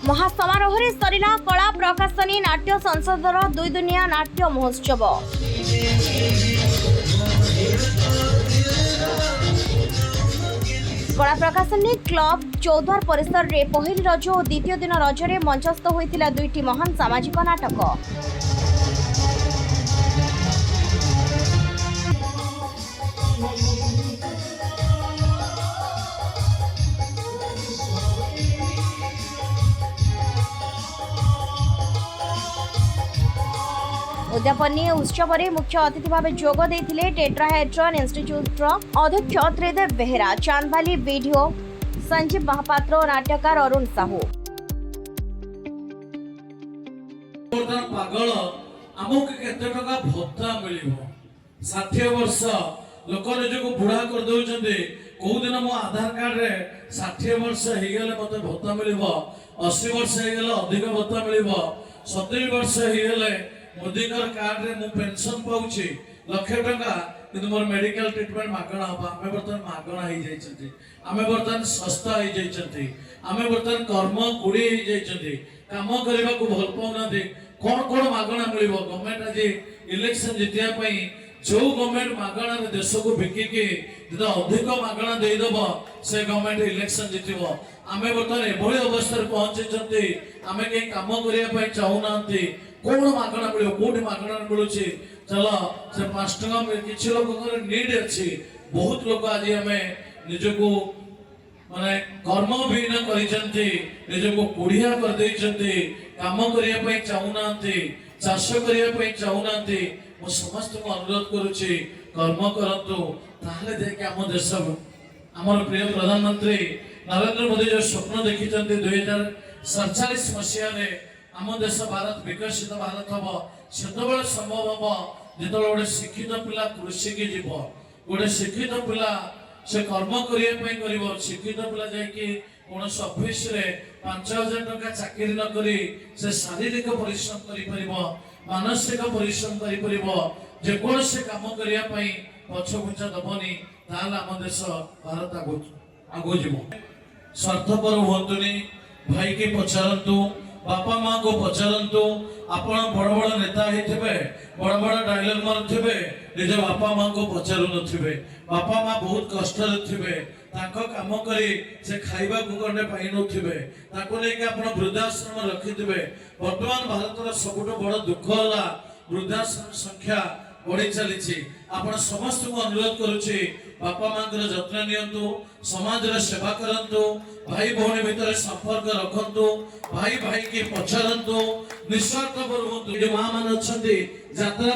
महासमारोह सरिला कला प्रकाशनी नाट्य संसदर दुई दुनिया नाट्य महोत्सव। कला प्रकाशनी क्लब चौद्वार परिसर रे पहिल रज और द्वितीय दिन रजरे मंचस्थ होइतिला दुईटी महान सामाजिक नाटक। उद्यापनी उत्सव में मुख्य अतिथि भाव जोग देते टेट्राहेड्रन इंस्टीट्यूट अध्यक्ष त्रिदेव बेहेरा, चांदबाली वीडियो संजीव महापात्र और नाट्यकार अरुण साहू। पागल आमको केते टका भत्ता मिलिबो 60 वर्ष लोक निजको बुढ़ा कर दउचंदे को दिन मो आधार कार्ड रे 60 वर्ष हे गेले मते भत्ता मिलिबो 80 वर्ष हे गेले अधिक भत्ता मिलिबो 70 वर्ष हे गेले मोदीकर कार्ड रे मु पेंशन पाउची लाख टका किंतु मोर मेडिकल ट्रीटमेंट मागणा हबा हमें बर्तन मागणा ही जाइछथि हमें बर्तन सस्ता ही जाइछथि हमें बर्तन कर्म गुडी ही जाइछथि काम करबा को भल पाउना दे कोन कोन मागणा मिलिबो गवर्नमेंट आज इलेक्शन जितिया पई जो गवर्नमेंट मागणा रे देश को बिकी के जदा अधिक मागणा देई दबो से गवर्नमेंट इलेक्शन जितिबो हमें बर्तन एभली अवस्था रे पहुंचे जंती हमें के काम करिया पई चाहू नांती कोन मागणा मिलियो कोठी मागणा मिलुची चलो से 5 टका में किछि लोक कर नीड अछि बहुत लोक आज हमें निजको माने कर्म भी न करिसंती निजको कुढ़िया कर देइसंती काम करिया पई चाहू नांती चाष करिया पई चाहू नांती मो समस्त को अनुरोध करूची कर्म करंतु ताहले देखे हम देश हमर प्रिय प्रधानमंत्री नरेंद्र मोदी जो स्वप्न देखिसंती 2047 मसिया रे आम देश भारत विकसित भारत हम से संभव हम जो गोटे शिक्षित पिला कृषि की जीव गोटे शिक्षित पिला से कर्म करने शिक्षित पिला जाकि कौन ऑफिस रे 5000 टका चाकरी न करी से शारीरिक परिश्रम कर मानसिक परिश्रम कर जेकोसी काम करने पछघुंचा दबनी ताल आम देश भारत आगो जीव स्वार्थपर हुंतुनी भाई की पचारतु बापा माँ को पचारतु आपण बड़ बड़ नेता होते बड़ बड़ डायलॉग मारुथिबे निज बापा माँ को पचारू नथिबे बापा माँ बहुत कष्ट थे काम करी से खाइबा को गंडे पाई नथिबे ताको लेके आपण वृद्धाश्रम रखिथिबे वर्तमान भारत सबुठ बड़ दुख होला वृद्धाश्रम संख्या बढ़ी चली आपण समस्त को अनुरोध करुछि बापा माँ को जत्न नियंतु समाज रे सेवा करंतु भाई भौणी भितर संपर्क रखंतु भाई भाई के पछरंतु निस्वार्थ परंतु जे मां मान अछंती यात्रा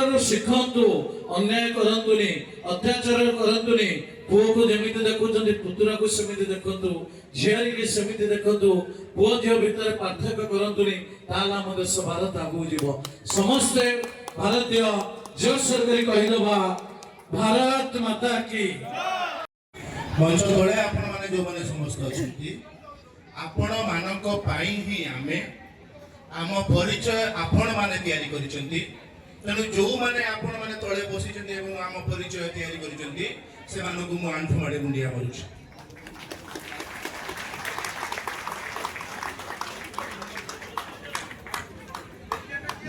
रो शिखंतु अन्याय करंतुनी अत्याचार करंतुनी पुओ को जेमिति देखुचंती पुत्रा को सेमिति देखंतु झियारी के सेमिति देखंतु पुओ झियो भितर पार्थक्य करंतुनी ताला हम देश भारत आगु जीवो समस्त भारतीय जो सरकारी कहिदबा भारत माता की मंच तले आपण माने जो माने समस्त अछंती आपण मानक पाई ही आमे आम परिचय आपण माने तयारी करिसंती तेणु जो माने आपण माने तले बसिसंती एवं आम परिचय तयारी करिसंती से मानक मु आंठु माडे मुंडिया करूछ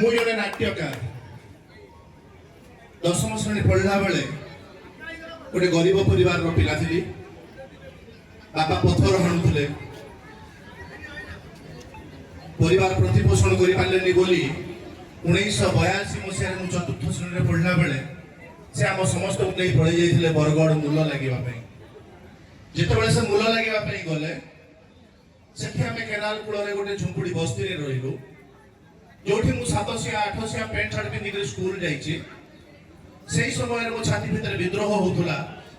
मु जने नाट्यकार 10वीं श्रेणी पढ़ला बेले गोटे गरीब परिवार रो पिला थिली बापा पत्थर हाणुथिले परिवार प्रतिपोषण करि पारलेनी बोली 1982 मसिया मु चतुर्थ श्रेणी पढ़ला बेले से आम समस्त को नहीं पढ़ी जाइथिले बरगड़ मूल लागिबा पई जेतेबेले से मूल लागिबा पई गले सेठी हमें केनाल कूल रे गोटे झुंपुड़ी बस्ती रे रहिलु जोठी मु 700 800 पेंट शर्ट पिंधि स्कूल जाइछि सेही समय मो छाती भीतर विद्रोह होतुला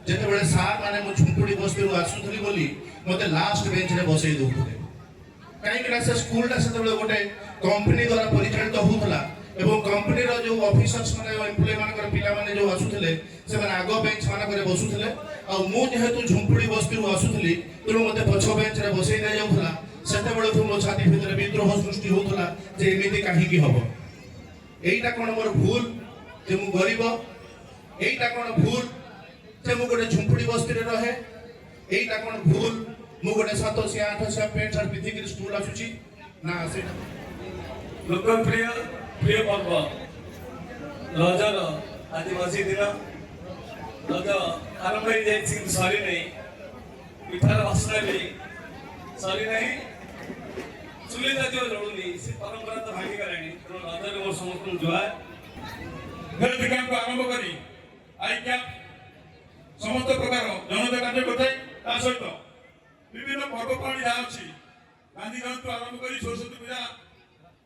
जेतेबेले सार माने मो झुंपुड़ी बस्ती रु आसुथली बोली मते लास्ट बेंच रे बसई दोथुले काई कि से स्कूल ता सेतेबेले गोटे कंपनी द्वारा परिचालित होतुला एवं कंपनी रो जो ऑफिसर्स माने एम्प्लॉय मानकर पिला माने जो आसुथले से माने आगो बेंच माने करे बसुथले आ मो जेहेतु झुंपुड़ी बस्ती रु आसुथली तेणु मते पछ बेंच रे बसई दे जाउथला सेतेबेले तो मो छाती भीतर विद्रोह सृष्टि होतुला जे एमिति काहे कि हबो एईटा कोन मोर भूल जे मु गरीब एईटा कोन भूल जे मु गोटे झुंपुड़ी बस्ती रे रहे एईटा कोन भूल ମୁଁ ଗୋଟେ 700 800 ପ୍ୟାଣ୍ଟ ସାର୍ଟ ପିନ୍ଧିକିରି ସ୍କୁଲ ଆସୁଛି ନା ସେଇଟା ଲୋକପ୍ରିୟ ପ୍ରିୟ ପର୍ବ ରଜର ଆଦିବାସୀ ଦିନ ରଜ ଆରମ୍ଭ ହେଇଯାଇଛି କିନ୍ତୁ ସରିନାହିଁ ପିଠାର ବାସ୍ନା ବି ସରିନାହିଁ ଚୁଲି ଜାତୀୟ ଜଳୁନି ସେ ପରମ୍ପରା ତ ଭାଙ୍ଗିଗଲାଣି ତେଣୁ ରଜରେ ମୋର ସମସ୍ତଙ୍କୁ ଜୁହାର ହେଲ୍ଥ କ୍ୟାମ୍ପ ଆରମ୍ଭ କରି ଆଇ କ୍ୟାମ୍ପ ସମସ୍ତ ପ୍ରକାର ଜନତା କାର୍ଯ୍ୟ କରିଥାଏ ତା ସହିତ ବିଭିନ୍ନ ପର୍ବପର୍ବାଣି ଯାହା ଅଛି ଗାନ୍ଧୀ ଜୟନ୍ତୀ ଆରମ୍ଭ କରି ସରସ୍ୱତୀ ପୂଜା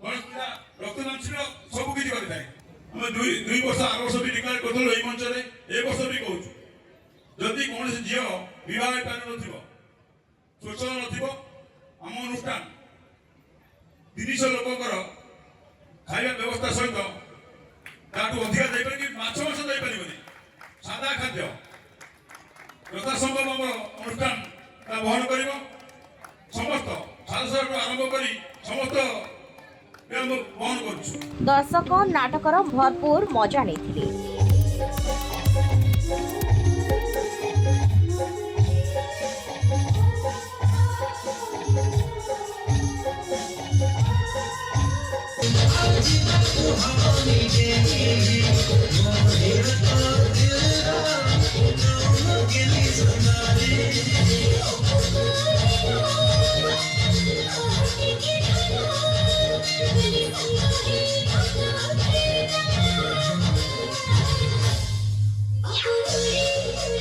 ଗଣେଶ ପୂଜା ରକ୍ତଦାନ ଶିବିର ସବୁ କିଛି କରିଥାଏ ଆମେ ଦୁଇ ବର୍ଷ ଆର ବର୍ଷ ବି ଡିକ୍ଲେୟାର କରିଥିଲୁ ଏଇ ମଞ୍ଚରେ ଏ ବର୍ଷ ବି କହୁଛୁ ଯଦି କୌଣସି ଝିଅ ବିବାହ ହେଇପାରୁନଥିବ ସ୍ୱଚ୍ଛଳ ନଥିବ ଆମ ଅନୁଷ୍ଠାନ 300 ଲୋକଙ୍କର ଖାଇବା ବ୍ୟବସ୍ଥା ସହିତ ତାଠୁ ଅଧିକା ଦେଇପାରେ କି ମାଛ ଦେଇପାରିବନି ସାଦା ଖାଦ୍ୟ ଯଥାସମ୍ଭବ ଆମର ଅନୁଷ୍ଠାନ ତା ବହନ କରିବ ସମସ୍ତ ସାଜସଜ୍ଜାଠୁ ଆରମ୍ଭ କରି ସମସ୍ତ ଆମେ ବହନ କରୁଛୁ ଦର୍ଶକ ନାଟକର ଭରପୁର ମଜା ନେଇଥିଲେ। Hãy subscribe cho kênh Ghiền Mì Gõ để không bỏ lỡ